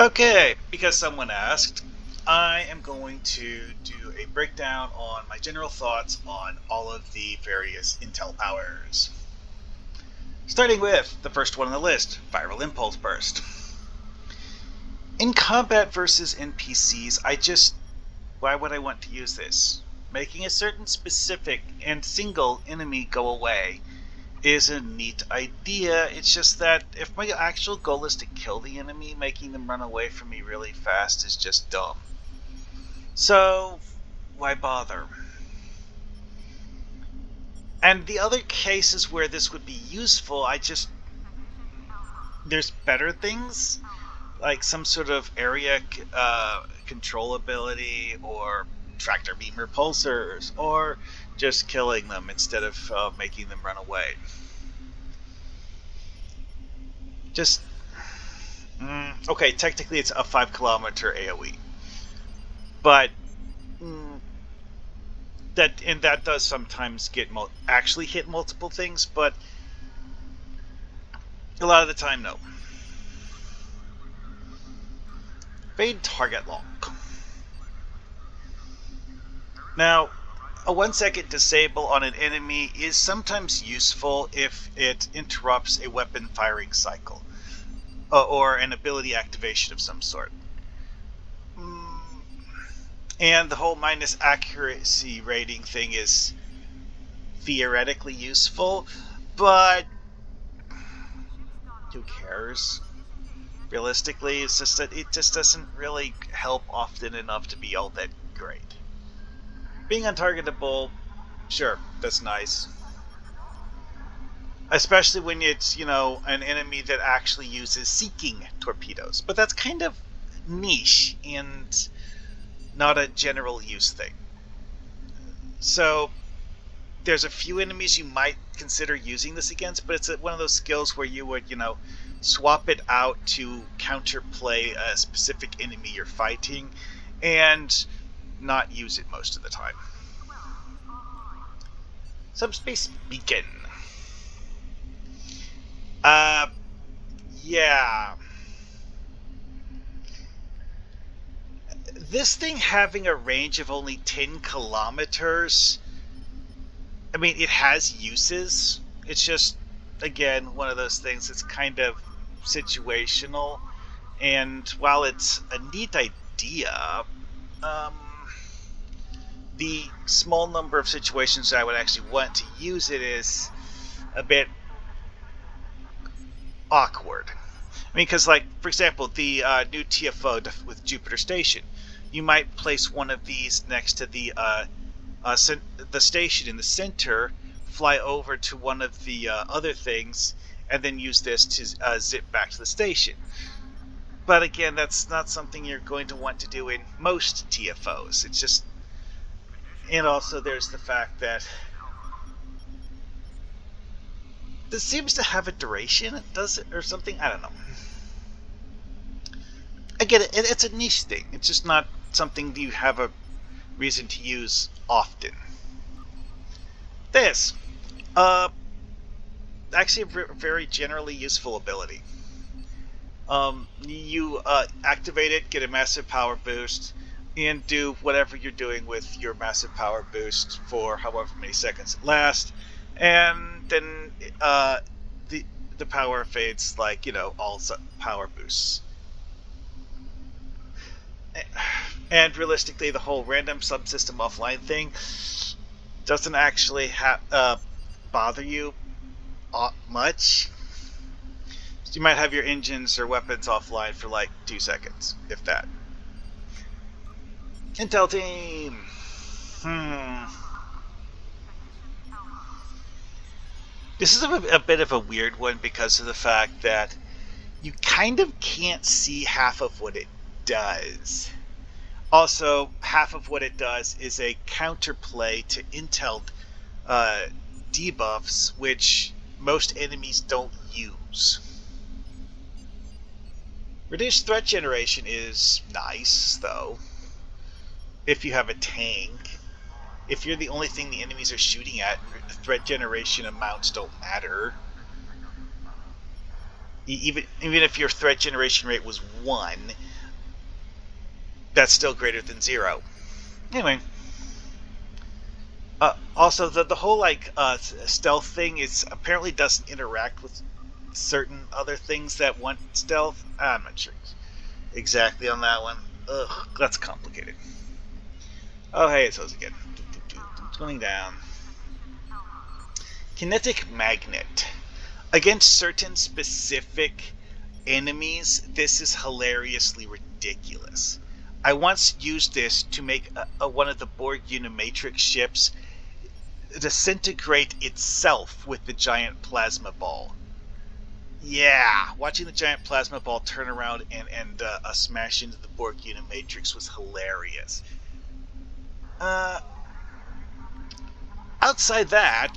Okay, because someone asked, I am going to do a breakdown on my general thoughts on all of the various intel powers. Starting with the first one on the list, Viral Impulse Burst. In combat versus NPCs, why would I want to use this? Making a certain specific and single enemy go away is a neat idea. It's just that if my actual goal is to kill the enemy, making them run away from me really fast is just dumb. So, why bother? And the other cases where this would be useful, there's better things, like some sort of area control ability, or tractor beam repulsors, or just killing them instead of making them run away. Okay, technically it's a 5-kilometer AoE, but that does sometimes actually hit multiple things, but a lot of the time, no. Fade target lock. Now, a 1-second disable on an enemy is sometimes useful if it interrupts a weapon firing cycle, or an ability activation of some sort. And the whole minus accuracy rating thing is theoretically useful, but who cares? Realistically, it's just that it just doesn't really help often enough to be all that great. Being untargetable, sure, that's nice. Especially when it's, an enemy that actually uses seeking torpedoes. But that's kind of niche and not a general use thing. So there's a few enemies you might consider using this against, but it's one of those skills where you would, swap it out to counterplay a specific enemy you're fighting and not use it most of the time. Subspace Beacon. Yeah. This thing having a range of only 10 kilometers, I mean, it has uses. It's just, again, one of those things that's kind of situational. And while it's a neat idea, the small number of situations that I would actually want to use it is a bit awkward. I mean, because, for example, the new TFO with Jupiter Station, you might place one of these next to the station in the center, fly over to one of the other things, and then use this to zip back to the station. But again, that's not something you're going to want to do in most TFOs. It's just... And also there's the fact that this seems to have a duration, does it, or something? I don't know. Again, it's a niche thing. It's just not something you have a reason to use often. This, actually a very generally useful ability. You activate it, get a massive power boost, and do whatever you're doing with your massive power boost for however many seconds it lasts, and then the power fades like, all power boosts. And realistically, the whole random subsystem offline thing doesn't actually bother you much. You might have your engines or weapons offline for 2 seconds, if that. Intel team! This is a bit of a weird one because of the fact that you kind of can't see half of what it does. Also, half of what it does is a counterplay to Intel debuffs, which most enemies don't use. Reduced threat generation is nice, though, if you have a tank. If you're the only thing the enemies are shooting at, threat generation amounts don't matter. Even if your threat generation rate was 1, that's still greater than 0. Anyway, also the whole like stealth thing is apparently doesn't interact with certain other things that want stealth. I'm not sure exactly on that one. Ugh, that's complicated. Oh hey, it's those again. It's going down. Kinetic Magnet. Against certain specific enemies, this is hilariously ridiculous. I once used this to make one of the Borg Unimatrix ships disintegrate itself with the giant plasma ball. Yeah, watching the giant plasma ball turn around and smash into the Borg Unimatrix was hilarious. Outside that,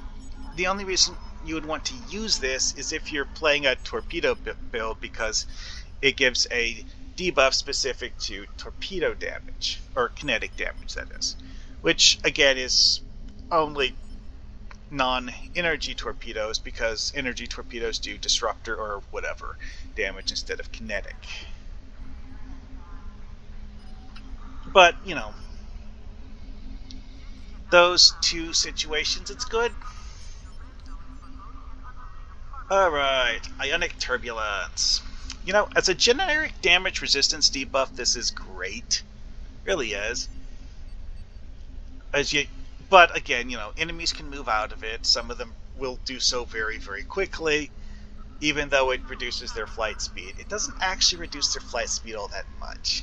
the only reason you would want to use this is if you're playing a torpedo build, because it gives a debuff specific to torpedo damage, or kinetic damage, that is. Which, again, is only non-energy torpedoes, because energy torpedoes do disruptor or whatever damage instead of kinetic. But, you know, those two situations, it's good. Alright, Ionic Turbulence. You know, as a generic damage resistance debuff, this is great. Really is. But again, you know, enemies can move out of it. Some of them will do so very, very quickly, even though it reduces their flight speed. It doesn't actually reduce their flight speed all that much.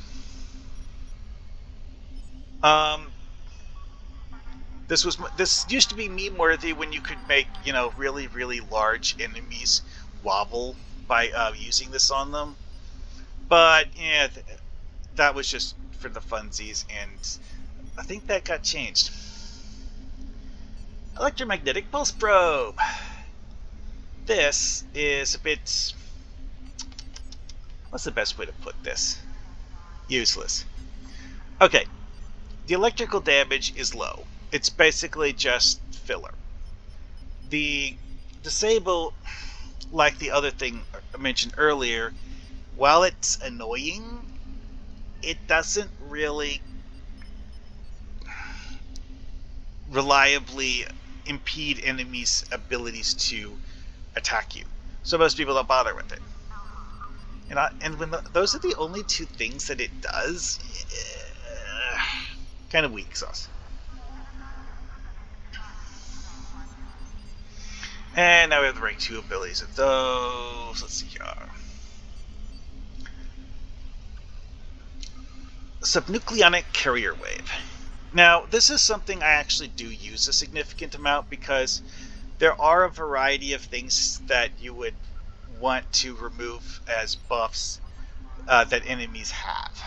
This used to be meme worthy when you could make, you know, really, really large enemies wobble by using this on them. But yeah, that was just for the funsies, and I think that got changed. Electromagnetic pulse probe. This is a bit... what's the best way to put this? Useless. Okay, the electrical damage is low. It's basically just filler. The disable, like the other thing I mentioned earlier, while it's annoying, it doesn't really reliably impede enemies' abilities to attack you. So most people don't bother with it. And when those are the only two things that it does, kind of weak sauce. And now we have the rank 2 abilities of those. Let's see here. Subnucleonic Carrier Wave. Now, this is something I actually do use a significant amount, because there are a variety of things that you would want to remove as buffs that enemies have.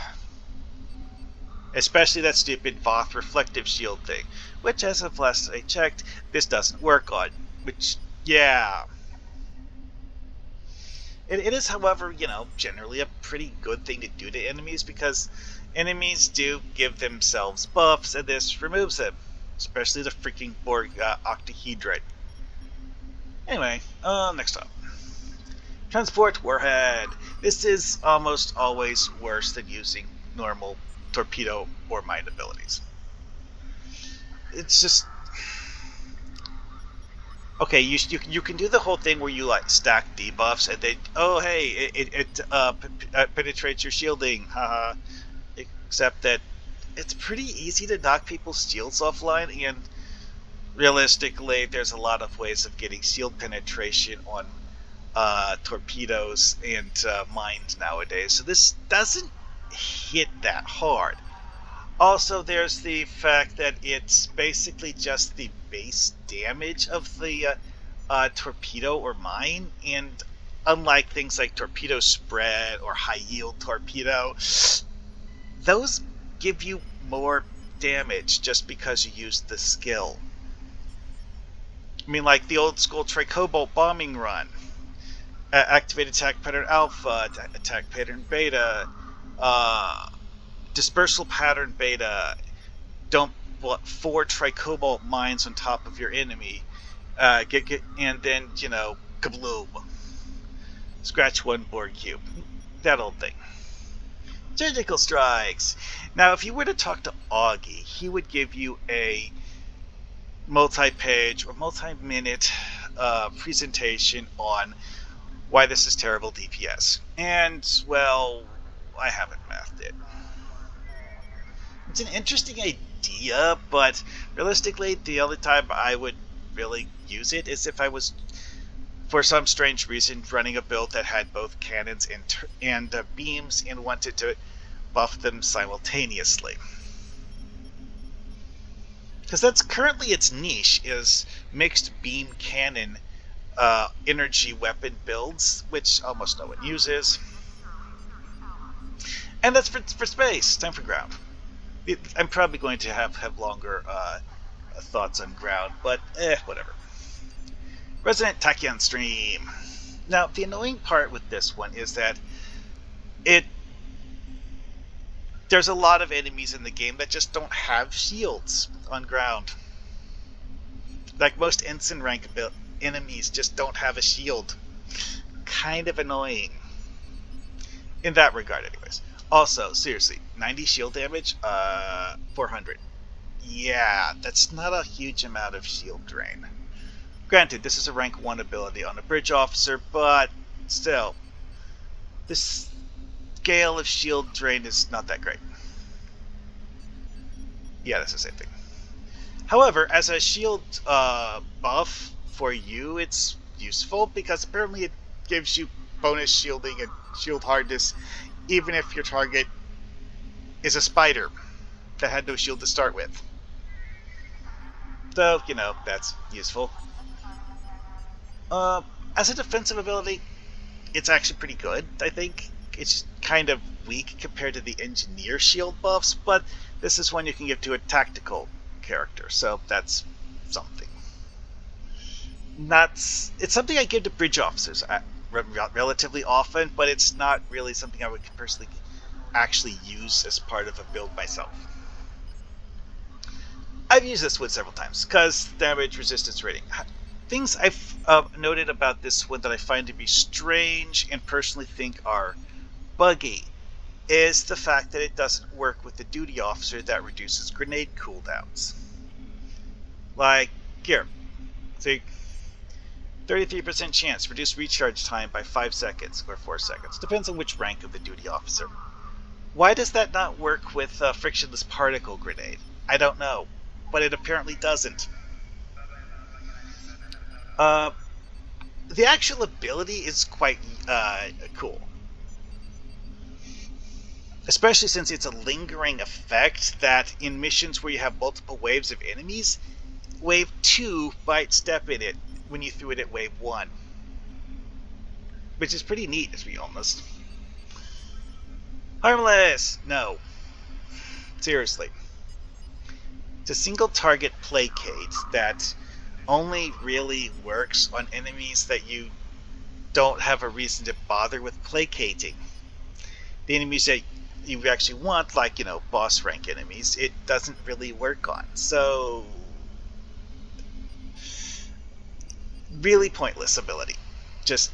Especially that stupid Voth reflective shield thing, which, as of last I checked, this doesn't work on. Which, yeah. It is, however, you know, generally a pretty good thing to do to enemies, because enemies do give themselves buffs, and this removes them. Especially the freaking Borg octahedrite. Anyway, next up. Transport Warhead. This is almost always worse than using normal torpedo or mine abilities. It's just... okay, you can do the whole thing where you like stack debuffs, and then, oh hey, it penetrates your shielding, haha. Except that it's pretty easy to knock people's shields offline, and realistically, there's a lot of ways of getting shield penetration on torpedoes and mines nowadays, so this doesn't hit that hard. Also, there's the fact that it's basically just the base damage of the torpedo or mine, and unlike things like torpedo spread or high yield torpedo, those give you more damage just because you used the skill. I mean, like the old school Tricobalt bombing run. Activate attack pattern alpha, attack pattern beta, dispersal pattern beta, dump 4 Tricobalt mines on top of your enemy, and then, you know, kabloom. Scratch 1 Borg cube. That old thing. Surgical strikes. Now, if you were to talk to Augie, he would give you a multi-page or multi-minute presentation on why this is terrible DPS. And, well, I haven't mathed it. It's an interesting idea, but realistically, the only time I would really use it is if I was, for some strange reason, running a build that had both cannons and beams and wanted to buff them simultaneously. Because that's currently its niche, is mixed beam cannon energy weapon builds, which almost no one uses. And that's for space. Time for ground. I'm probably going to have longer thoughts on ground, but whatever. Resonant Tachyon Stream. Now, the annoying part with this one is that there's a lot of enemies in the game that just don't have shields on ground. Like most ensign rank enemies just don't have a shield. Kind of annoying. In that regard, anyways. Also, seriously, 90 shield damage, 400. Yeah, that's not a huge amount of shield drain. Granted, this is a rank 1 ability on a bridge officer, but still, this scale of shield drain is not that great. Yeah, that's the same thing. However, as a shield buff for you, it's useful because apparently it gives you bonus shielding and shield hardness even if your target is a spider that had no shield to start with. So, you know, that's useful. As a defensive ability, it's actually pretty good, I think. It's kind of weak compared to the engineer shield buffs, but this is one you can give to a tactical character, so that's something. It's something I give to bridge officers relatively often, but it's not really something I would personally actually use as part of a build myself. I've used this one several times because damage resistance rating. Things I've noted about this one that I find to be strange and personally think are buggy is the fact that it doesn't work with the duty officer that reduces grenade cooldowns. Like, here, see, 33% chance, reduce recharge time by 5 seconds or 4 seconds. Depends on which rank of the duty officer. Why does that not work with a frictionless particle grenade? I don't know, but it apparently doesn't. The actual ability is quite cool. Especially since it's a lingering effect that in missions where you have multiple waves of enemies, wave 2 might step in it when you threw it at wave 1. Which is pretty neat, to be honest. Harmless! No. Seriously. It's a single target placate that only really works on enemies that you don't have a reason to bother with placating. The enemies that you actually want, like, you know, boss rank enemies, it doesn't really work on. So, really pointless ability. Just,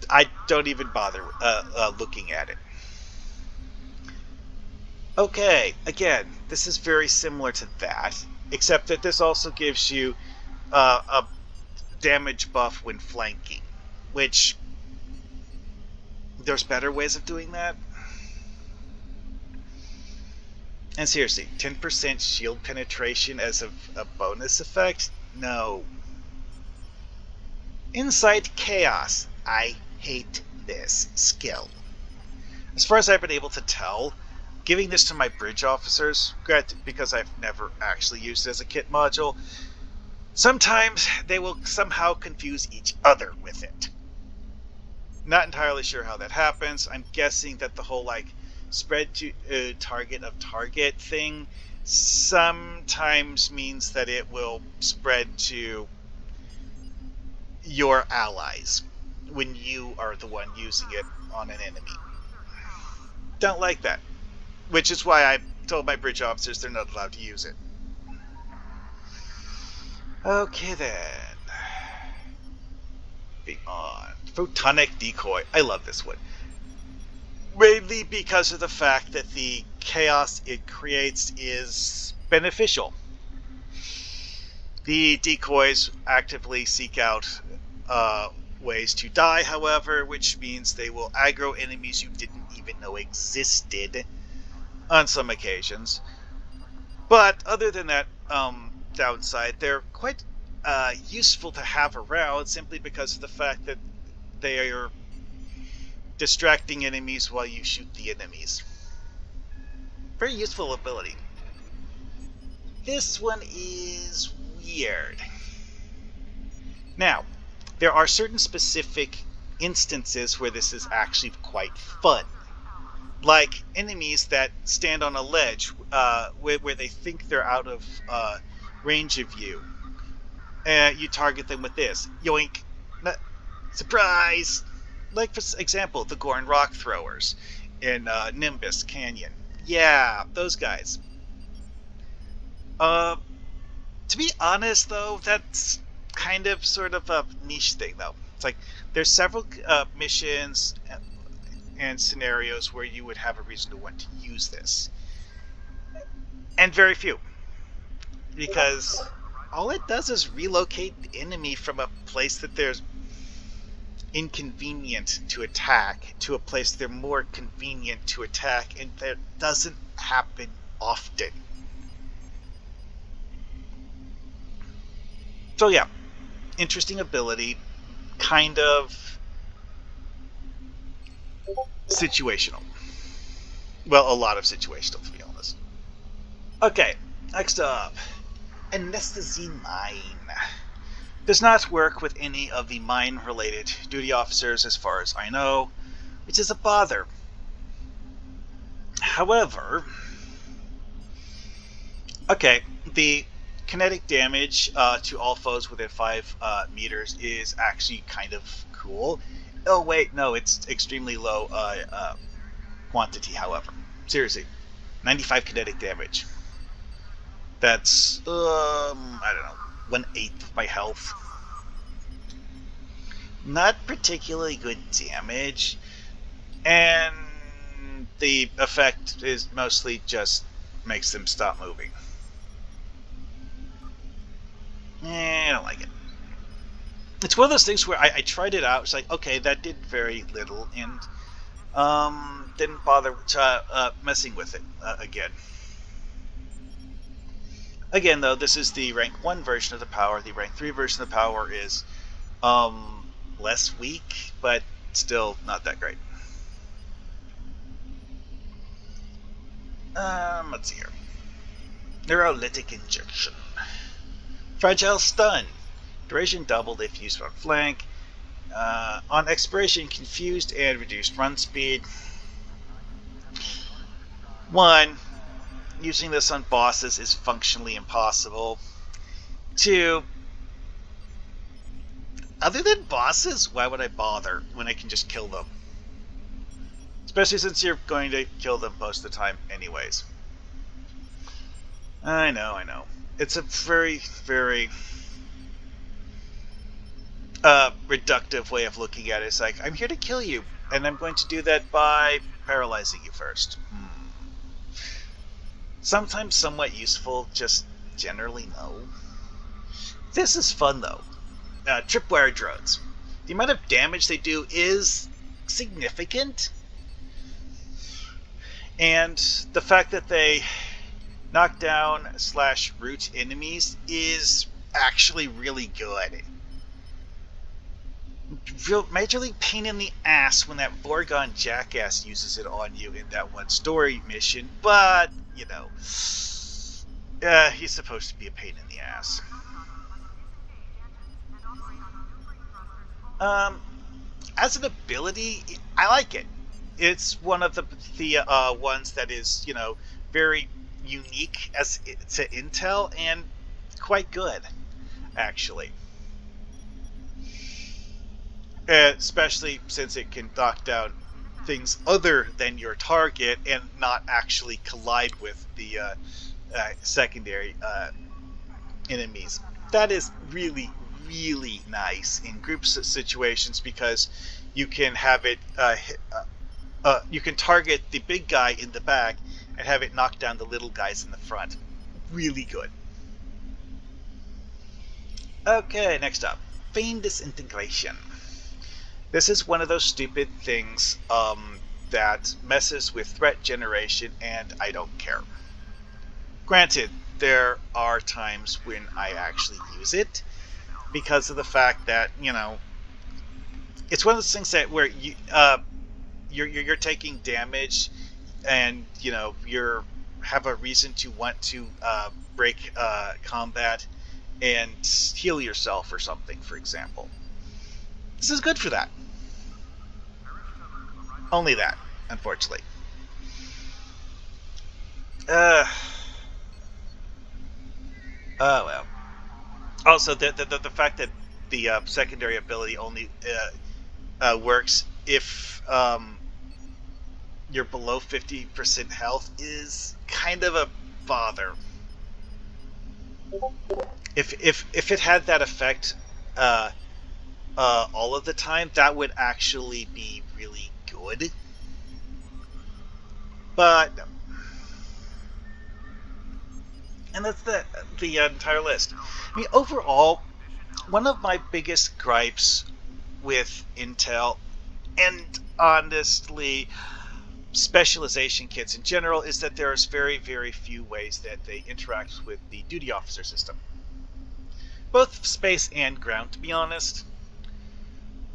I don't even bother looking at it. Okay, again, this is very similar to that, except that this also gives you a damage buff when flanking, which there's better ways of doing that. And seriously, 10% shield penetration as a bonus effect? No. Insight Chaos. I hate this skill. As far as I've been able to tell, giving this to my bridge officers, because I've never actually used it as a kit module, sometimes they will somehow confuse each other with it. Not entirely sure how that happens. I'm guessing that the whole, like, spread to target of target thing sometimes means that it will spread to your allies when you are the one using it on an enemy. Don't like that. Which is why I told my bridge officers they're not allowed to use it. Okay then. Beyond. Photonic Decoy. I love this one. mainly because of the fact that the chaos it creates is beneficial. The decoys actively seek out ways to die, however, which means they will aggro enemies you didn't even know existed on some occasions. But other than that downside, they're quite useful to have around simply because of the fact that they are distracting enemies while you shoot the enemies. Very useful ability. This one is weird. Now, there are certain specific instances where this is actually quite fun. Like enemies that stand on a ledge where they think they're out of range of you. You target them with this. Yoink. Surprise! Like, for example, the Gorn Rock Throwers in Nimbus Canyon. Yeah, those guys. To be honest, though, that's kind of sort of a niche thing, though. It's like there's several missions and scenarios where you would have a reason to want to use this, and very few, because all it does is relocate the enemy from a place that there's inconvenient to attack to a place they're more convenient to attack, and that doesn't happen often. So yeah, interesting ability, kind of situational. Well, a lot of situational, to be honest. Okay, next up, Anesthesia Mine. Does not work with any of the mine-related duty officers as far as I know, which is a bother. However, okay, the kinetic damage to all foes within 5 meters is actually kind of cool. Oh wait, no, it's extremely low quantity, however. Seriously, 95 kinetic damage. That's, I don't know, 1/8 of my health. Not particularly good damage, and the effect is mostly just makes them stop moving. I don't like it. It's one of those things where I tried it out. It's like, okay, that did very little, and didn't bother messing with it again. Again, though, this is the rank 1 version of the power. The rank 3 version of the power is less weak, but still not that great. Let's see here. Neurolytic Injection. Fragile Stun. Duration doubled if used on flank. On expiration, confused and reduced run speed. 1. Using this on bosses is functionally impossible. 2. Other than bosses, why would I bother when I can just kill them? Especially since you're going to kill them most of the time anyways. I know. It's a very, very reductive way of looking at it. It's like, I'm here to kill you, and I'm going to do that by paralyzing you first. Sometimes somewhat useful, just generally no. This is fun, though. Tripwire drones. The amount of damage they do is significant, and the fact that they knock down / root enemies is actually really good. Real majorly pain in the ass when that Borgon jackass uses it on you in that one story mission, but you know, he's supposed to be a pain in the ass. As an ability, I like it. It's one of the ones that is, you know, very unique as to Intel and quite good, actually. Especially since it can knock down things other than your target and not actually collide with the secondary enemies. That is really, really nice in group situations because you can have it you can target the big guy in the back and have it knock down the little guys in the front. Really good. Okay, next up, feign disintegration. This is one of those stupid things that messes with threat generation, and I don't care. Granted, there are times when I actually use it because of the fact that, you know, it's one of those things that where you're taking damage, and you know you're have a reason to want to break combat and heal yourself or something, for example. This is good for that. Only that, unfortunately. Uh, oh well. Also, the fact that the secondary ability only works if you're below 50% health is kind of a bother. If it had that effect all of the time, that would actually be really good. But no. And that's the entire list. I mean, overall, one of my biggest gripes with Intel, and honestly, specialization kits in general, is that there's very, very few ways that they interact with the duty officer system. Both space and ground, to be honest.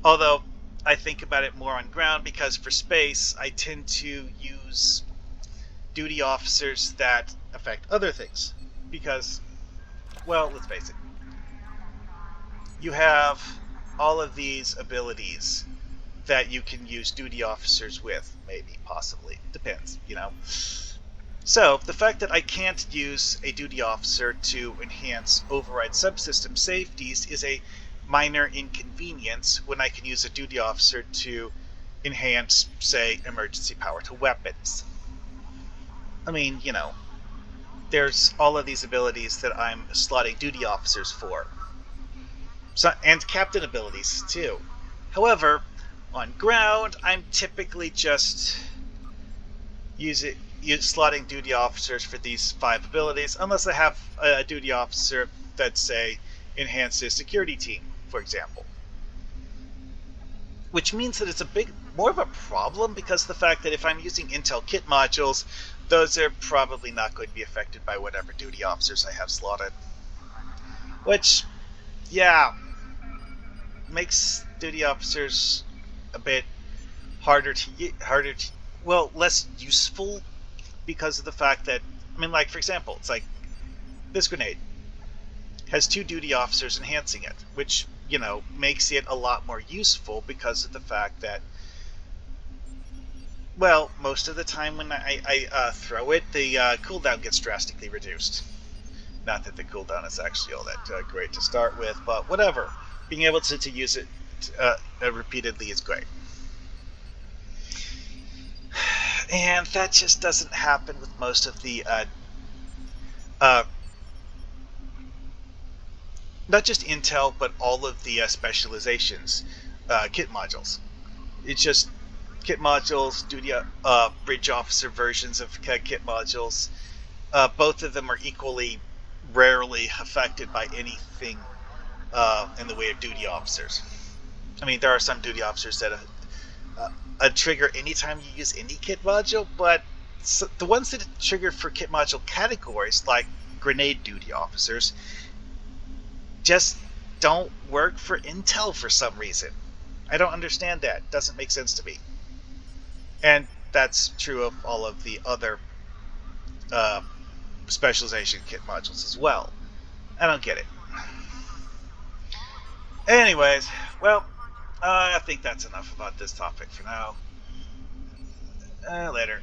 Although I think about it more on ground because for space, I tend to use duty officers that affect other things. Because, well, let's face it, you have all of these abilities that you can use duty officers with, maybe, possibly. Depends, you know. So, the fact that I can't use a duty officer to enhance override subsystem safeties is a minor inconvenience when I can use a duty officer to enhance, say, emergency power to weapons. I mean, you know, there's all of these abilities that I'm slotting duty officers for. So, and captain abilities, too. However, on ground, I'm typically just slotting duty officers for these 5 abilities, unless I have a duty officer that, say, enhances security team, for example. Which means that it's a big, more of a problem because of the fact that if I'm using Intel kit modules, those are probably not going to be affected by whatever duty officers I have slotted. Which, yeah, makes duty officers a bit well, less useful because of the fact that, I mean, like, for example, it's like this grenade has 2 duty officers enhancing it, which, you know, makes it a lot more useful because of the fact that, well, most of the time when I throw it, the cooldown gets drastically reduced. Not that the cooldown is actually all that great to start with, but whatever. Being able to use it repeatedly is great. And that just doesn't happen with most of the not just Intel, but all of the specializations kit modules. It's just kit modules, duty bridge officer versions of kit modules. Both of them are equally rarely affected by anything in the way of duty officers. I mean, there are some duty officers that trigger anytime you use any kit module, but the ones that trigger for kit module categories, like grenade duty officers, just don't work for Intel for some reason. I don't understand that. It doesn't make sense to me. And that's true of all of the other specialization kit modules as well. I don't get it. Anyways, well, I think that's enough about this topic for now. Later.